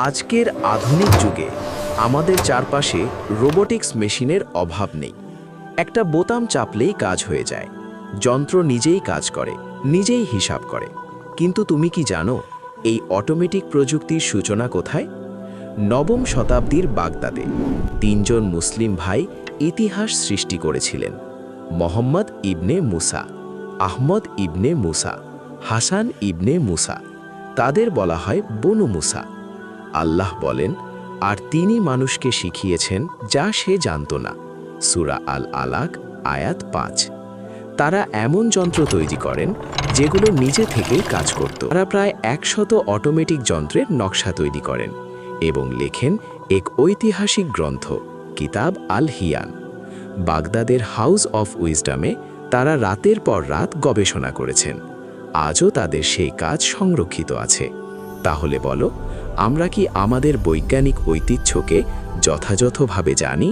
আজকের আধুনিক যুগে আমাদের চারপাশে রোবোটিক্স মেশিনের অভাব নেই। একটা বোতাম চাপলেই কাজ হয়ে যায়, যন্ত্র নিজেই কাজ করে, নিজেই হিসাব করে। কিন্তু তুমি কি জানো এই অটোমেটিক প্রযুক্তির সূচনা কোথায়? নবম শতাব্দীর বাগদাদে তিনজন মুসলিম ভাই ইতিহাস সৃষ্টি করেছিলেন। মোহাম্মদ ইবনে মুসা, আহমদ ইবনে মুসা, হাসান ইবনে মুসা। তাদের বলা হয় বনু মুসা। আল্লাহ বলেন, আর তিনি মানুষকে শিখিয়েছেন যা সে জানত না। সূরা আল আলাক আয়াত 5। তারা এমন যন্ত্র তৈরি করেন যেগুলো নিজে থেকেই কাজ করত। তারা প্রায় 100 অটোমেটিক যন্ত্রের নকশা তৈরি করেন এবং লেখেন এক ঐতিহাসিক গ্রন্থ কিতাব আল হিয়ান। বাগদাদের হাউস অফ উইজডমে তারা রাতের পর রাত গবেষণা করেছেন। আজও তাদের সেই কাজ সংরক্ষিত আছে। তাহলে বলো, আমরা কি আমাদের বৈজ্ঞানিক ঐতিহ্যকে যথাযথভাবে জানি?